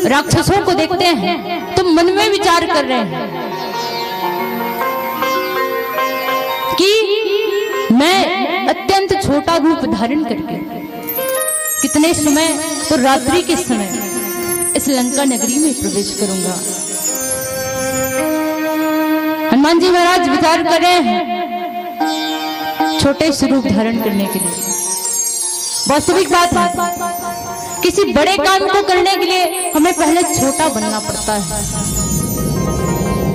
राक्षसों को देखते हैं तो मन में विचार कर रहे हैं कि मैं अत्यंत छोटा रूप धारण करके कितने समय, तो रात्रि के समय इस लंका नगरी में प्रवेश करूंगा। हनुमान जी महाराज विचार कर रहे हैं छोटे स्वरूप धारण करने के लिए। वास्तविक बात है, किसी बड़े काम को करने के लिए हमें पहले छोटा बनना पड़ता है।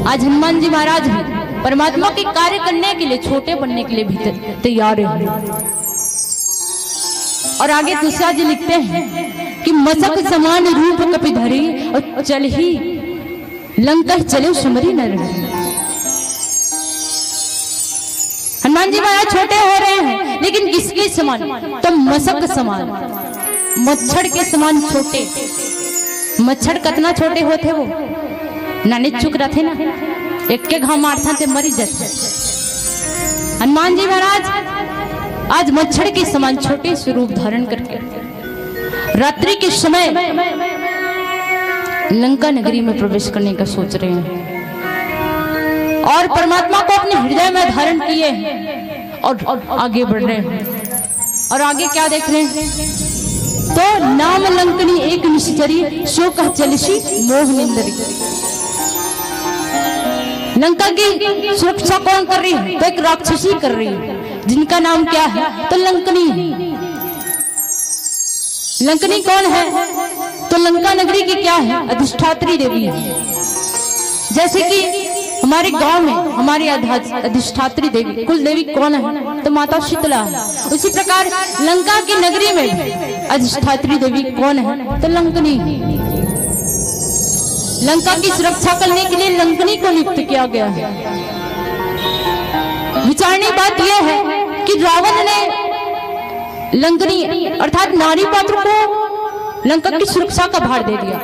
आज हनुमान जी महाराज भी परमात्मा के कार्य करने के लिए छोटे बनने के लिए भी तैयार हैं। और आगे दूसरा जी लिखते हैं कि मसक समान रूप कपि धरी और चल ही लंका चले सुमरी न रही। हनुमान जी महाराज छोटे हो रहे हैं, लेकिन किसके समान? तो मसक समान, मच्छर के समान छोटे। मच्छर कितना छोटे होते वो, नाने चुक रहे थे ना, एक के घाव मारता थे मरी जाते। हनुमान जी महाराज आज मच्छर के समान छोटे स्वरूप धारण करके रात्रि के समय लंका नगरी में प्रवेश करने का सोच रहे हैं और परमात्मा को अपने हृदय में धारण किए हैं और आगे बढ़ रहे हैं। और आगे क्या देख रहे हैं? तो नाम लंकनी एक निश्चरी सो कह चलसी मोह निंदरी। लंका की सुरक्षा कौन कर रही है? तो एक राक्षसी कर रही है, जिनका नाम क्या है? तो लंकनी है। लंकनी कौन है? तो लंका नगरी की क्या है? अधिष्ठात्री देवी है। जैसे कि हमारे गांव में हमारी अधिष्ठात्री देवी कुल देवी कौन है? तो माता शीतला है। उसी प्रकार लंका की नगरी में अधिष्ठात्री देवी कौन है? तो लंकनी। लंका की सुरक्षा करने के लिए लंकनी को नियुक्त किया गया है। विचारने बात यह है कि रावण ने लंकनी अर्थात नारी पात्र को लंका की सुरक्षा का भार दे दिया,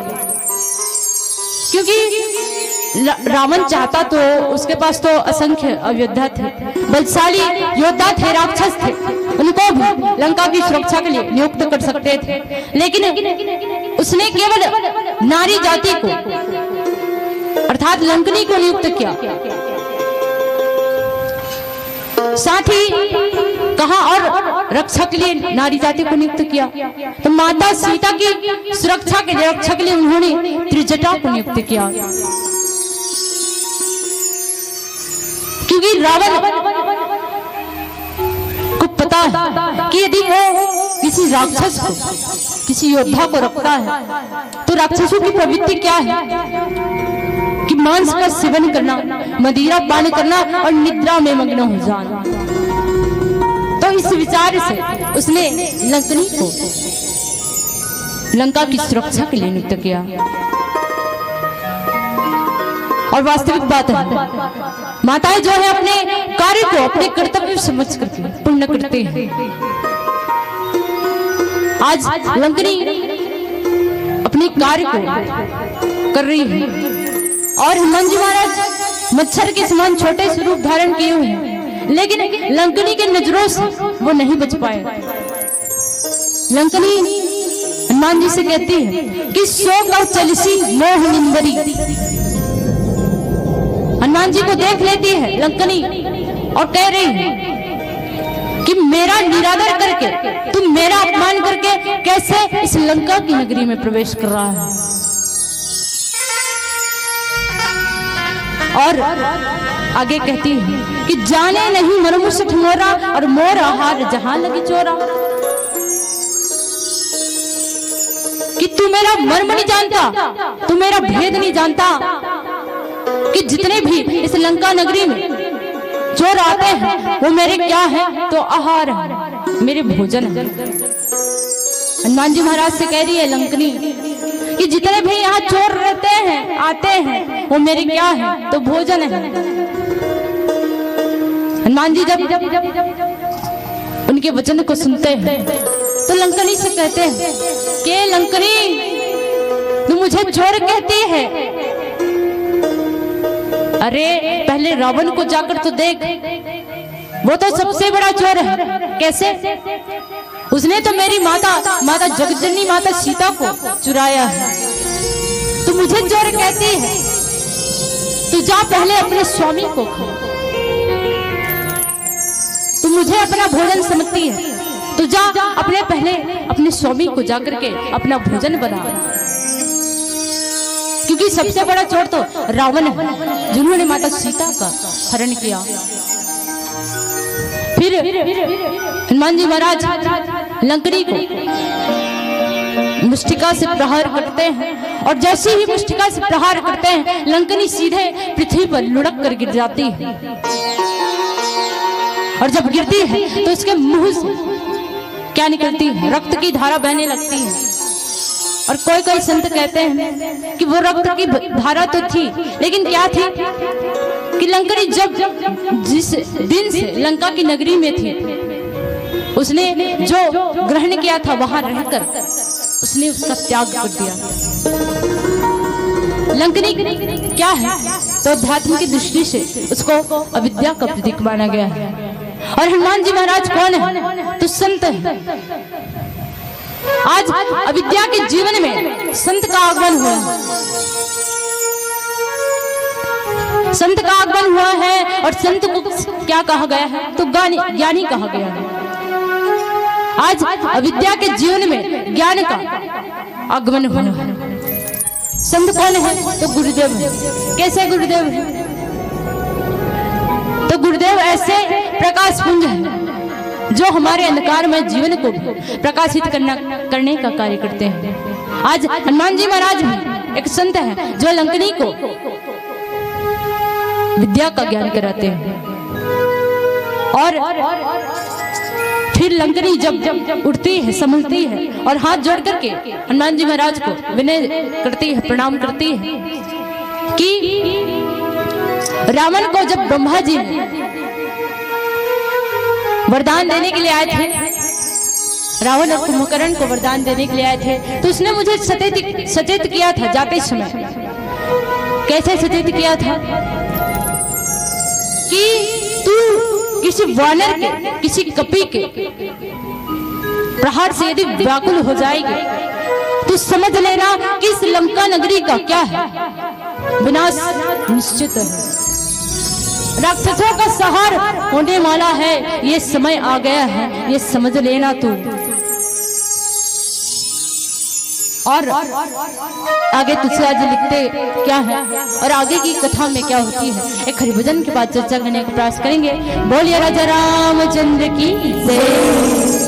क्योंकि रावण चाहता तो उसके पास तो असंख्य अयोध्या थे, बलशाली योद्धा थे, राक्षस थे, उनको भी लंका की सुरक्षा के लिए नियुक्त कर सकते थे। लेकिन उसने केवल नारी जाति को अर्थात लंकनी को नियुक्त किया। साथ ही कहा और रक्षा के लिए नारी जाति को नियुक्त किया। तो माता सीता की सुरक्षा के लिए, रक्षा के लिए उन्होंने त्रिजटा को नियुक्त किया, क्योंकि रावण को पता है कि यदि वो किसी राक्षस को, किसी योद्धा को रखता है तो राक्षसों की प्रवृत्ति क्या है कि मांस का सेवन करना, मदिरा पान करना और निद्रा में मग्न हो जाना। तो इस विचार से उसने लंकनी को लंका की सुरक्षा के लिए नियुक्त किया। और वास्तविक बात है, माताएं जो है अपने कार्य को अपने कर्तव्य समझ करके पूर्ण करते हैं। आज लंकनी अपने कार्य को कर रही है और हनुमान जी महाराज मच्छर के समान छोटे स्वरूप धारण किए हुए हैं, लेकिन लंकनी के नजरों से वो नहीं बच पाए। लंकनी हनुमान जी से कहती है कि सो कर चलसी मोह निंदरी। हनुमान जी को देख लेती है लंकनी और कह रही है कि मेरा निरादर करके, तुम मेरा अपमान करके कैसे इस लंका की नगरी में प्रवेश कर रहा है। और आगे कहती है कि जाने नहीं मरमुसठ मोरा और मोर आहार जहां लगी चोरा। कि तू मेरा मर्म नहीं जानता, तू मेरा भेद नहीं जानता कि जितने भी इस लंका नगरी में चोर आते हैं वो मेरे क्या है? तो आहार है, मेरे भोजन है। हनुमान जी महाराज से कह रही है लंकनी कि जितने भी यहाँ चोर रहते हैं, आते हैं, वो मेरे क्या है? तो भोजन है। हनुमान जी जब उनके वचन को सुनते हैं तो लंकनी से कहते हैं कि लंकनी तू मुझे चोर कहती है? अरे पहले रावण को जाकर तो देख, वो तो सबसे बड़ा चोर है। कैसे? उसने तो मेरी माता जगजननी माता सीता को चुराया है। मुझे जोर कहती है तू जा पहले अपने स्वामी को खा। तू मुझे अपना भोजन समझती है, तू जा अपने पहले अपने स्वामी को जाकर के अपना भोजन बना। क्योंकि सबसे बड़ा चोर तो रावण है जिन्होंने माता सीता का हरण किया। फिर हनुमान जी महाराज लंकनी को मुष्टिका से प्रहार करते हैं और जैसे ही मुष्टिका से प्रहार करते हैं लंकनी सीधे पृथ्वी पर लुढ़क कर गिर जाती है। और जब गिरती है तो उसके मुंह से क्या निकलती है? रक्त की धारा बहने लगती है। और कोई कोई संत कहते हैं कि वो रक्त की धारा तो थी, लेकिन क्या थी कि लंकनी जब जिस दिन से लंका की नगरी में थी उसने जो ग्रहण किया था वहां रहकर उसने उसका त्याग कर दिया। लंकनी क्या है तो अध्यात्म की दृष्टि से उसको अविद्या का प्रतीक माना गया है। और हनुमान जी महाराज कौन है? तो संत है। आज अविद्या के जीवन में संत का आगमन हुआ है, संत का आगमन हुआ है। और संत को क्या कहा गया है? तो ज्ञानी कहा गया है। आज अविद्या के जीवन में ज्ञान का आगमन हुआ है। संत कौन है? तो गुरुदेव है। कैसे गुरुदेव है? तो गुरुदेव ऐसे प्रकाश पुंज है जो हमारे अंधकार में जीवन को प्रकाशित करने का कार्य करते हैं। आज हनुमान जी महाराज भी एक संत है जो लंकनी को विद्या का ज्ञान कराते हैं। और फिर लंकनी जब उठती है, संभलती है और हाथ जोड़ करके हनुमान जी महाराज को विनय करती है, प्रणाम करती है कि रावण को जब ब्रह्मा जी वरदान देने के लिए आए थे, रावण और कुंभकर्ण को वरदान देने के लिए आए थे, तो उसने मुझे सचेत किया था जाते समय। कैसे सचेत किया था? कि तू किसी वानर के, किसी कपी के प्रहार से यदि व्याकुल हो जाएगी तो समझ लेना कि इस लंका नगरी का क्या है, विनाश निश्चित है। राक्षसों का संहार होने वाला है, ये समय आ गया है, ये समझ लेना तू। और आगे तुलसीदास जी लिखते क्या है और आगे की कथा में क्या होती है, एक हरिभजन के बाद चर्चा करने का प्रयास करेंगे। बोलिए राजा रामचंद्र की जय।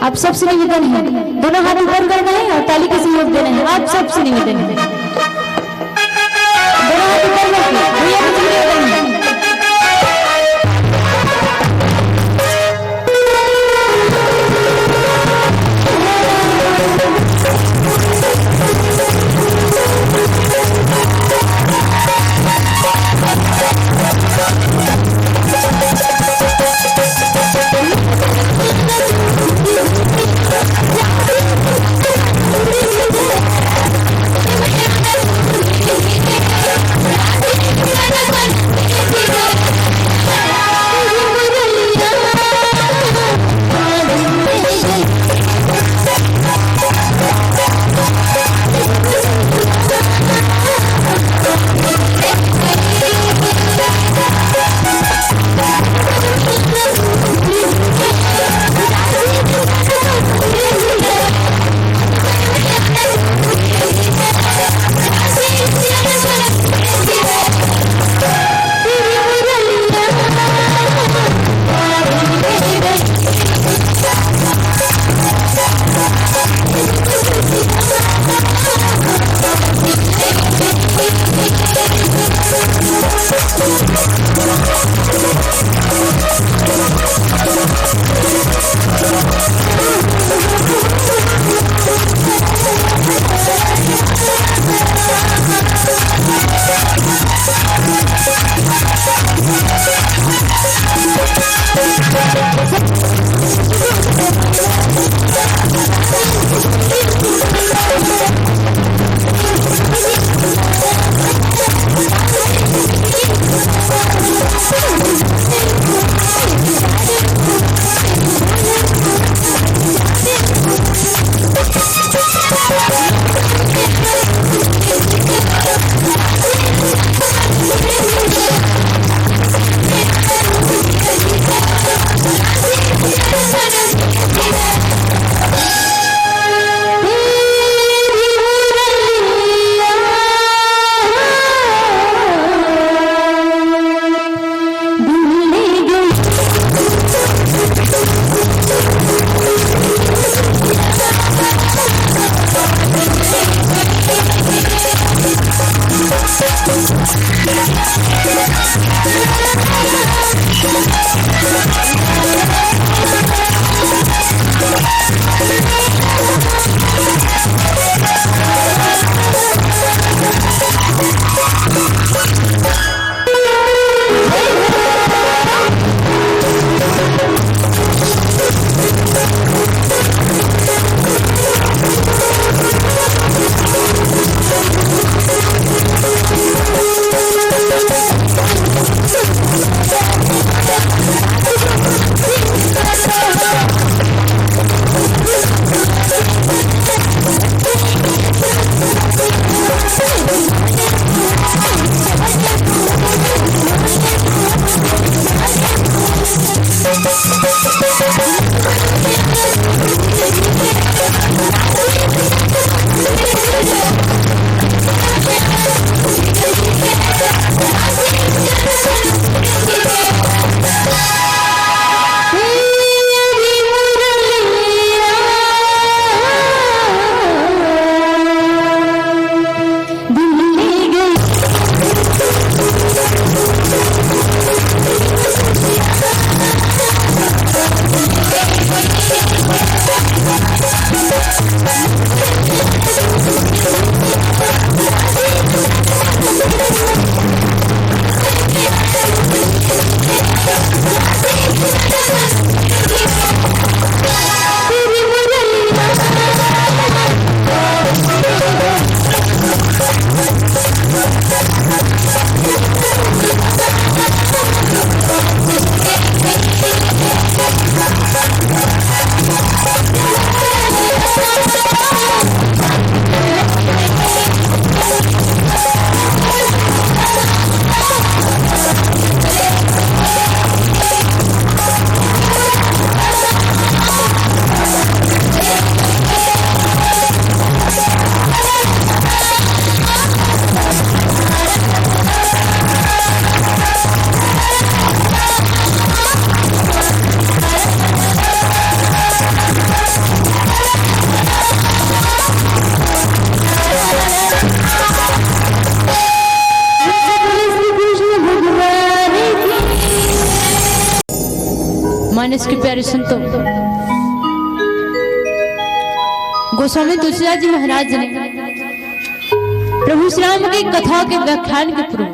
आप सबसे निवेदन है, दोनों हाथ ऊपर करना है और ताली का सहयोग देना है। आप सबसे निवेदन है, दोनों हाथ ऊपर करके भैया को निवेदन है। मानस की प्यारे संतों, गोस्वामी तुलसीदास जी महाराज ने प्रभु श्री राम की कथा के व्याख्यान के पूर्व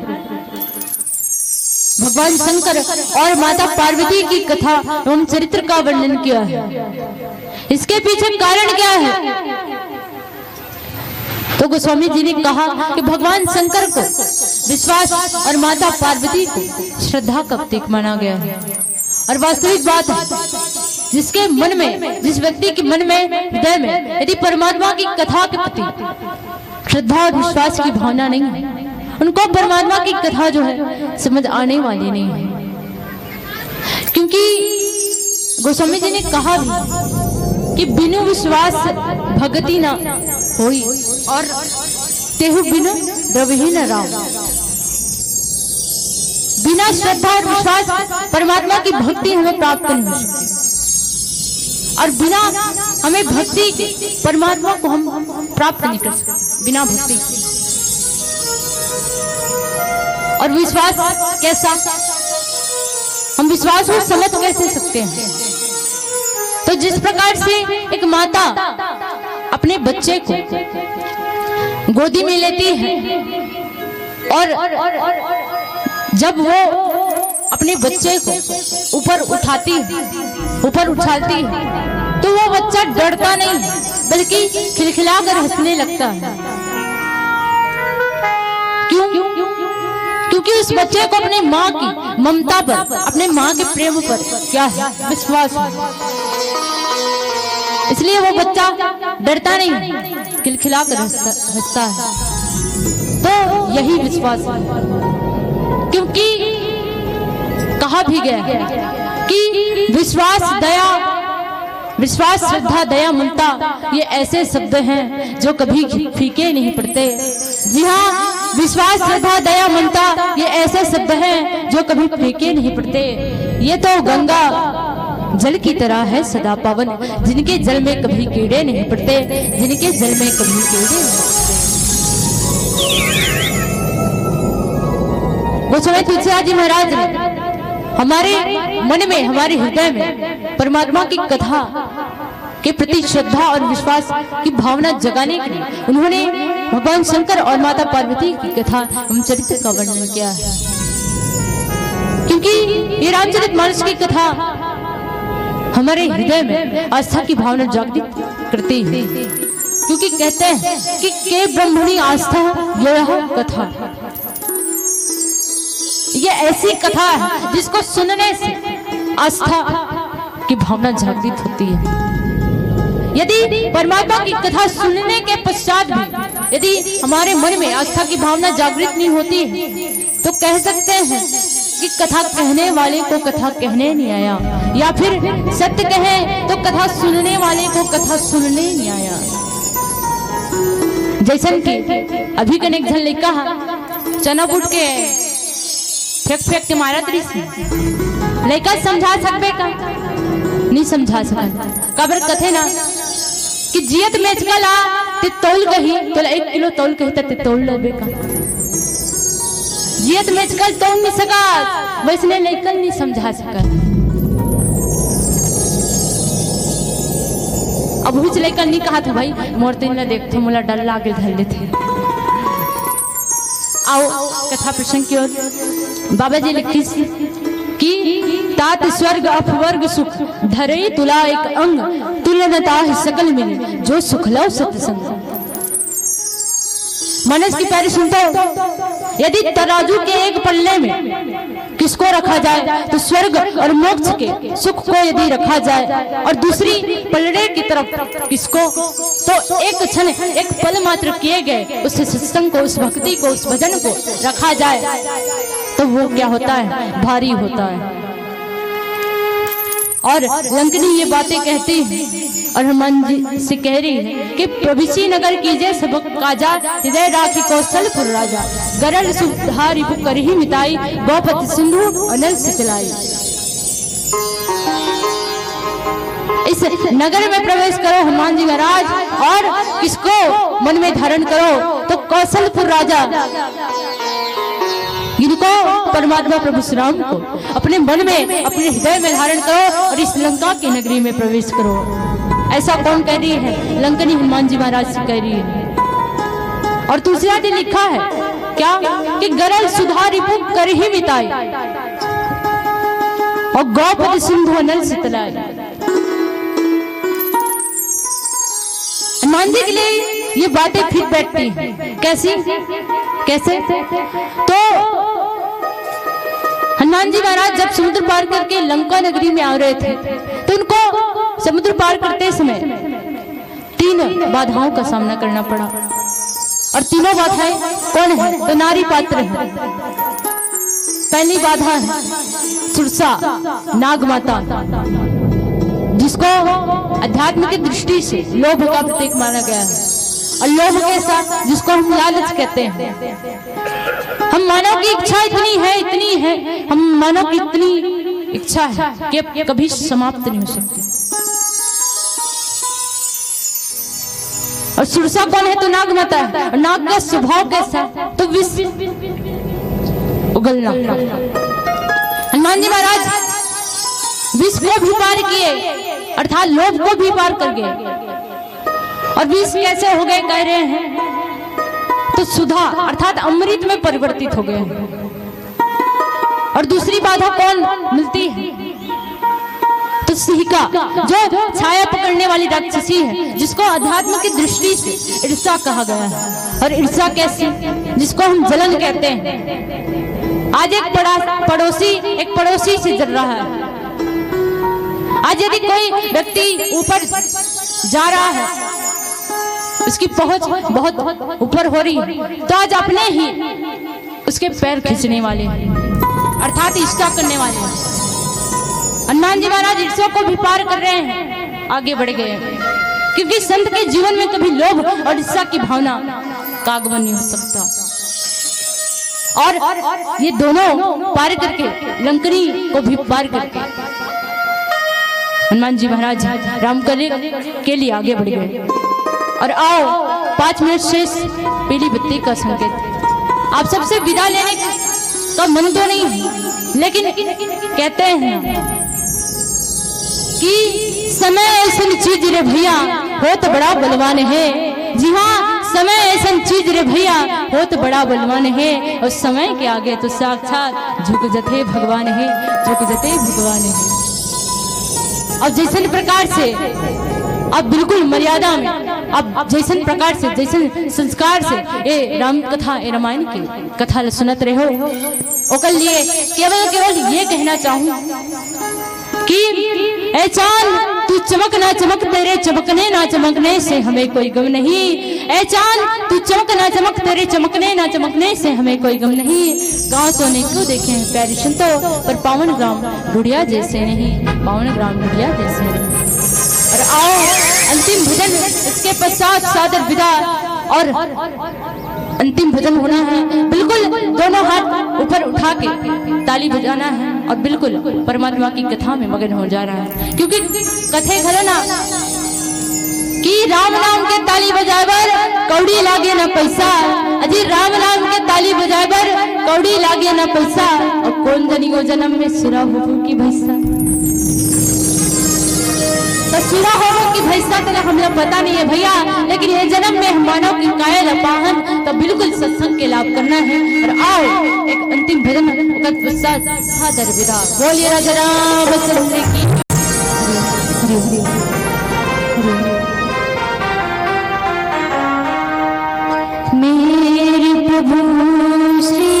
भगवान शंकर और माता पार्वती की कथा एवं चरित्र का वर्णन किया है। इसके पीछे कारण क्या है? तो गोस्वामी जी ने कहा कि भगवान शंकर को विश्वास और माता पार्वती को श्रद्धा का प्रतीक माना गया है। और वास्तविक बात है, जिसके मन में, जिस व्यक्ति के मन में, हृदय में यदि परमात्मा की कथा के प्रति श्रद्धा और विश्वास की भावना नहीं है, उनको परमात्मा की कथा जो है समझ आने वाली नहीं है। क्योंकि गोस्वामी जी ने कहा भी कि बिनु विश्वास भक्ति ना होई और तेहु बिनु द्रवहि न राम। बिना श्रद्धा और विश्वास परमात्मा की भक्ति हमें प्राप्त नहीं हो सकती, और बिना हमें भक्ति के परमात्मा को हम प्राप्त नहीं कर सकते, बिना भक्ति के। और विश्वास कैसा? हम विश्वास को समझ कैसे सकते हैं? तो जिस प्रकार से एक माता अपने बच्चे को गोदी में लेती है और जब वो अपने बच्चे को ऊपर उठाती है, ऊपर उछालती है, तो वो बच्चा डरता नहीं बल्कि खिलखिलाकर हंसने लगता है। क्यों? क्योंकि उस बच्चे को अपने माँ की ममता पर, अपने माँ के प्रेम पर क्या है? विश्वास है। इसलिए वो बच्चा डरता नहीं, खिलखिलाकर हंसता है। तो यही विश्वास है। क्योंकि कहा भी गया है कि विश्वास, श्रद्धा, दया, ममता ये ऐसे शब्द हैं जो कभी फीके नहीं पड़ते। जी हाँ, विश्वास, श्रद्धा, दया, ममता ये ऐसे शब्द हैं जो कभी फीके नहीं पड़ते। ये तो गंगा जल की तरह है सदा पावन, जिनके जल में कभी कीड़े नहीं पड़ते, जिनके जल में कभी कीड़े नहीं पड़ते। गोस्वामी तुलसीदास जी महाराज ने हमारे मन में, हमारे हृदय में परमात्मा की कथा के प्रति श्रद्धा और विश्वास की भावना जगाने के लिए उन्होंने भगवान शंकर और माता पार्वती की कथा एवं चरित्र का वर्णन किया है। क्योंकि ये रामचरितमानस की कथा हमारे हृदय में आस्था की भावना जागृत करती है। क्योंकि कहते हैं कि के ब्रह्मणी आस्था यह कथा, ये ऐसी कथा है जिसको सुनने से आस्था की भावना जागृत होती है। यदि परमात्मा की कथा सुनने के पश्चात भी यदि हमारे मन में आस्था की भावना जागृत नहीं होती है तो कह सकते हैं कि कथा कहने वाले को कथा कहने नहीं आया, या फिर सत्य कहे तो कथा सुनने वाले को कथा सुनने नहीं आया। जैसन कि अभी कनेक झन लड़का चना बुट के फेंक फेंक के मारा तरीसी लड़का समझा सकबे का नहीं समझा सका। कबर कथे ना कि जियत मेचका ला ते तौल गही तो 1 किलो तौल कही ते तौल लेबे का। जियत मेचकल तौल नहीं सका वैसने लड़का नहीं समझा सका। अब हुई लड़का नहीं कहा था भाई मोर तीन ने देखते मोला डर लागे धर लेते। आओ कथा प्रसंग की ओर। बाबा जी लिखी कि तात स्वर्ग अपवर्ग सुख धरई तुला एक अंग तुलनता सकल मिली जो सुख लो सत्संग। मनस की पैरी सुनते हो, यदि तराजू के एक पल्ले में किसको रखा जाए तो स्वर्ग और मोक्ष के सुख को यदि रखा जाए और दूसरी पलड़े की तरफ किसको तो एक क्षण एक पल मात्र किए गए उस सत्संग को, उस भक्ति को, उस भजन को रखा जाए तो वो क्या होता है, भारी होता है। और लंकनी ये बातें कहती है और हनुमान जी से कह रही है कि प्रभुसी नगर कीजे सब काजा हृदय राखी कौशलपुर राजा गरल सुधारी करही मिताई गौपति सिंधु अनल सितलाई। इस नगर में प्रवेश करो हनुमान जी महाराज और किसको मन में धारण करो तो कौशलपुर राजा इनको परमात्मा प्रभु श्री राम को अपने मन में अपने हृदय में धारण करो और इस लंका की नगरी में प्रवेश करो। ऐसा कौन कह रही है, लंकनी हनुमान जी महाराज से कह रही है। और दूसरा दिन लिखा है क्या कि गरल सुधारी पुक कर ही मिताई और गौपति सिंधु नल सितलाई। हनुमान जी के लिए ये बातें फिट बैठती हैं। कैसी कैसे तो हनुमान जी महाराज जब समुद्र पार करके लंका नगरी में आ रहे थे तो उनको समुद्र पार करते समय 3 बाधाओं का सामना करना पड़ा। और तीनों बाधाएं कौन है तो नारी पात्र है। पहली बाधा है सुरसा नाग माता, जिसको अध्यात्म की दृष्टि से लोभ का प्रतीक माना गया है। और लोभ के साथ जिसको हम लालच कहते हैं। हम मानव की इच्छा इतनी है हम मानव की इतनी इच्छा है कि कभी समाप्त नहीं हो सकती। और सुरसा कौन है तो नाग माता है। और नाग का स्वभाव कैसा तो विष उगलना। हनुमान जी महाराज विष को भी पार किए अर्थात लोभ को भी पार कर गए। और विष कैसे हो गए कह रहे हैं तो सुधा अर्थात अमृत में परिवर्तित हो गए। और दूसरी बाधा कौन मिलती है तो सिहिका, जो छाया पकड़ने वाली राक्षसी है, जिसको अध्यात्म की दृष्टि से ईर्ष्या कहा गया है। और ईर्ष्या कैसी जिसको हम जलन कहते हैं। आज एक पड़ोसी से जल रहा है। आज यदि कोई व्यक्ति ऊपर जा रहा है, उसकी पहुंच बहुत ऊपर हो रही है तो आज अपने ही उसके पैर खींचने वाले अर्थात ईर्ष्या करने वाले। हनुमान जी महाराज ईर्ष्या को भी पार कर रहे हैं, आगे बढ़ गए। क्योंकि संत के जीवन में कभी लोभ और ईर्ष्या की भावना का आगमन नहीं हो सकता। और ये दोनों पार करके लंकनी को भी पार करके हनुमान जी महाराज राम के लिए आगे बढ़ गए। और आओ 5 मिनट शेष पीली बत्ती का संकेत। आप सबसे विदा लेने का मन तो नहीं है, लेकिन कहते हैं कि समय ऐसी चीज रे भैया हो तो बड़ा बलवान है। जी हाँ, समय ऐसी चीज रे भैया हो तो बड़ा बलवान है, और समय के आगे तो साक्षात झुक जते भगवान है, झुक जते भगवान है। अब जैसे प्रकार से अब बिल्कुल मर्यादा में, अब जैसे प्रकार से जैसे संस्कार से ए राम कथा ए रामायण की कथा सुनत रहे हो, ओकर लिए केवल ये कहना चाहूं कि ए चांद तू चमक ना चमक, तेरे चमकने ना चमकने से हमें कोई गम नहीं। ए चांद तू चमक ना चमक, तेरे चमकने ना चमकने से हमें कोई गम नहीं। गाँव तो नहीं क्यों देखे हैं प्यारी सुनतो, पर पावन ग्राम ढूढ़िया जैसे नहीं, पावन ग्राम ढूढ़िया जैसे नहीं। और आओ अंतिम भजन, इसके पश्चात सादर विदा, और अंतिम भजन होना है। बिल्कुल दोनों हाथ ऊपर उठा के ताली बजाना है, और बिल्कुल परमात्मा की कथा में मगन हो जा रहा है। क्योंकि कथे घरना कि राम नाम के ताली बजाबर कौड़ी लागे ना पैसा, अजी राम नाम के ताली बजाबर कौड़ी लागे ना पैसा, और कौन जनी को जन्म में सुरा हो की भैसा, तो सुना होगा कि भैसा तेरा हमें पता नहीं है भैया, लेकिन ये जन्म में हम मानव की कायल अपाहन, तो बिल्कुल सत्संग के लाभ करना है। और आओ एक अंतिम भजन सादर विदा। बोलिए राजा रामचंद्र की। मेरे प्रभु श्री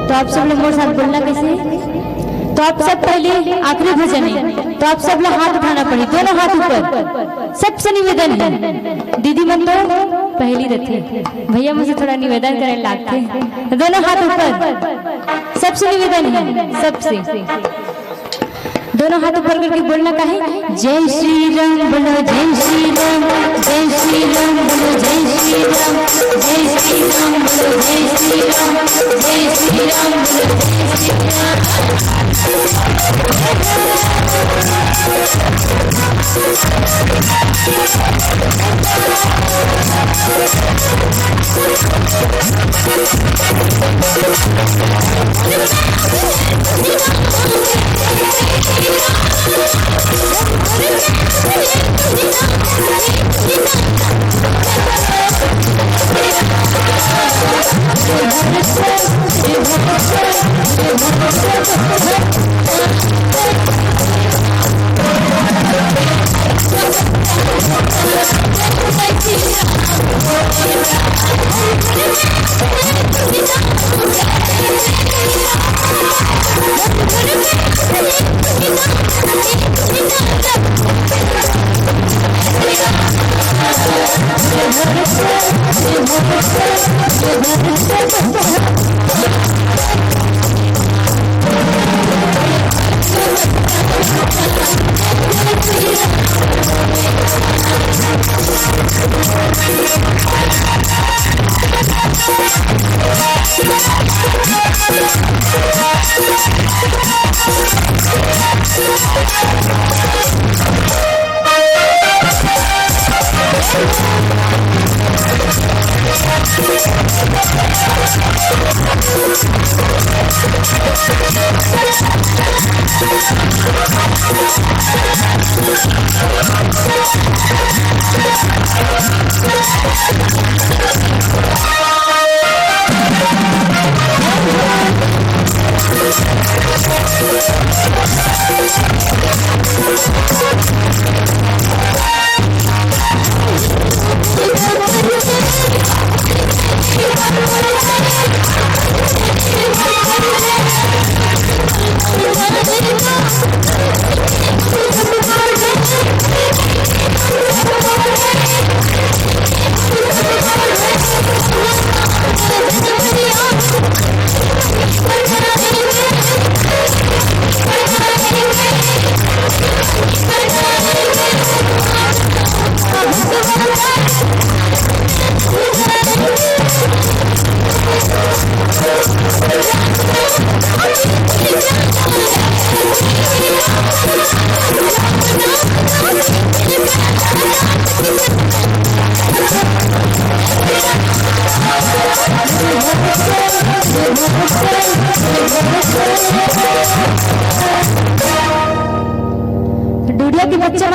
तो आप सब लोग मेरे साथ बोलना कैसे? तो आप सब पहले आखिरी भजन है, तो आप सब लोग हाथ उठाना पड़े, दोनों हाथ ऊपर। सबसे निवेदन है, दीदी मन तो पहली रहती, भैया मुझे थोड़ा निवेदन करने लगते हैं, दोनों हाथ ऊपर। सबसे निवेदन है, सबसे दोनों हाथ ऊपर करके बोलना का है, जय श्री राम बोलो, जय श्री राम, जय श्री राम बोलो, जय श्री राम, जय श्री राम बोलो, जय श्री राम, जय श्री राम बोलो, जय श्री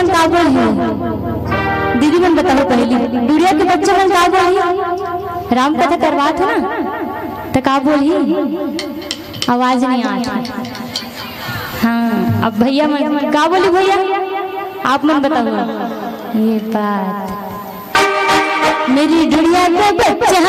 मन का बोली दीदी मन बताओ पहली दुनिया के बच्चे मन का बोली राम कथा करवा था ना तो का बोली आवाज नहीं आती। हाँ अब भैया मन का बोली भैया आप मन बताओ ये बात मेरी दुनिया का बच्चा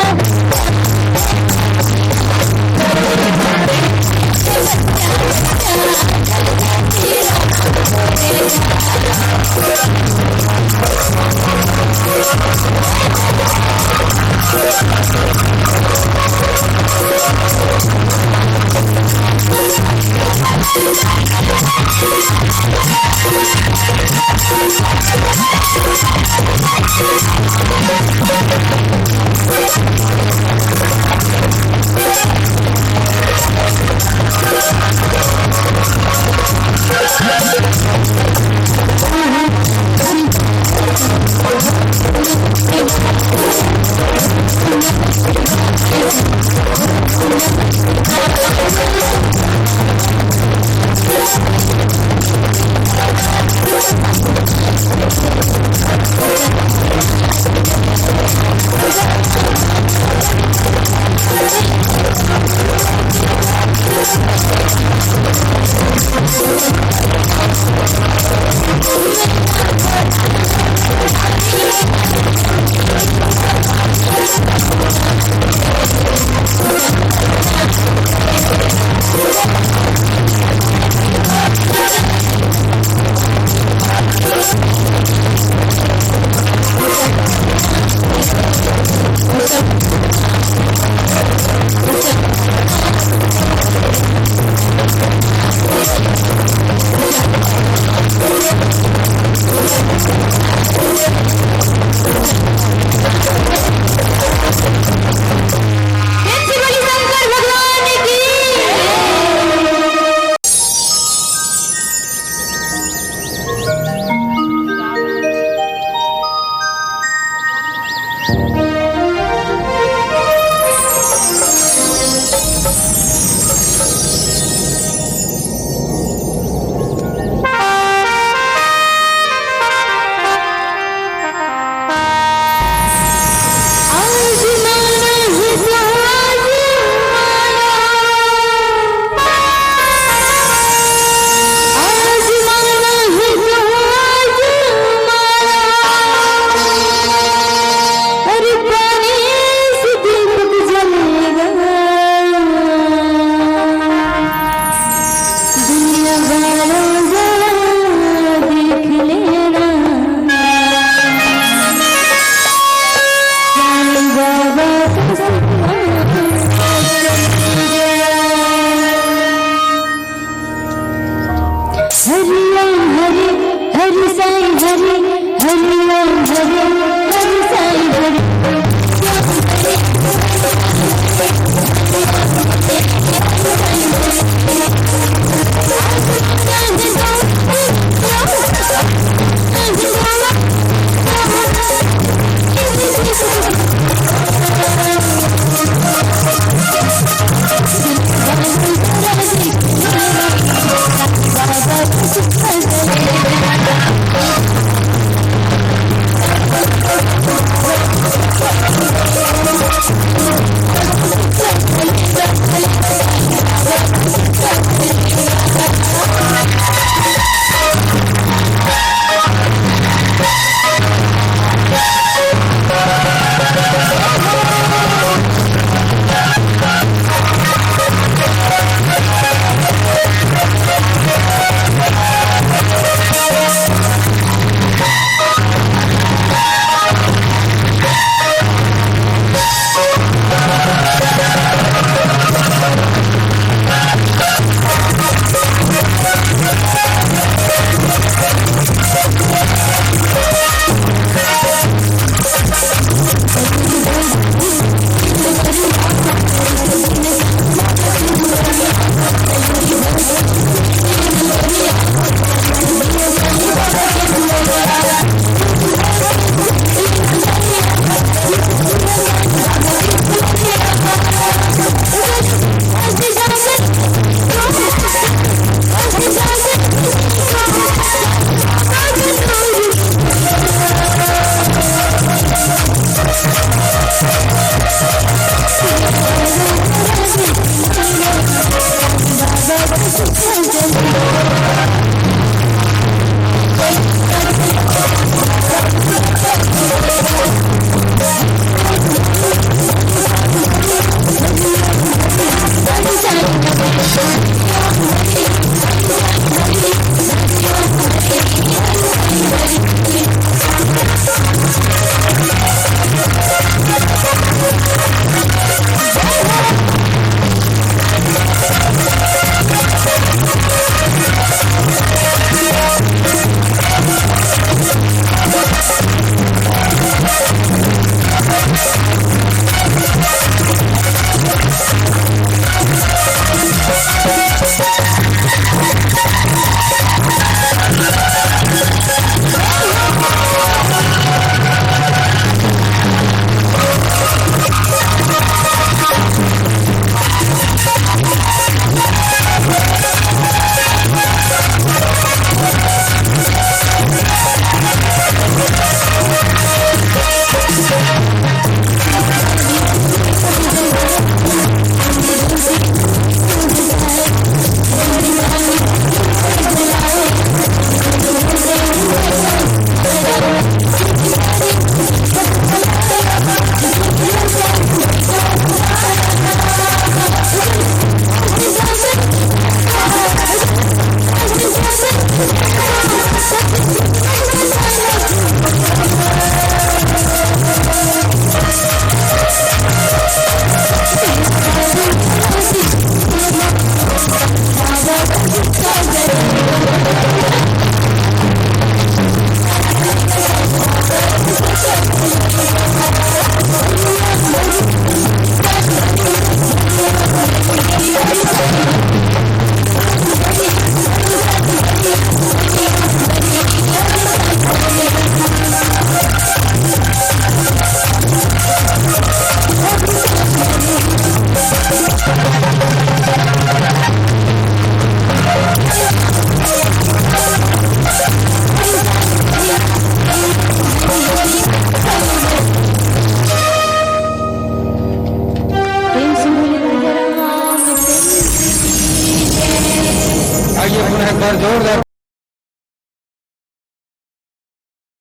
आइए पुनः एक बार जोरदार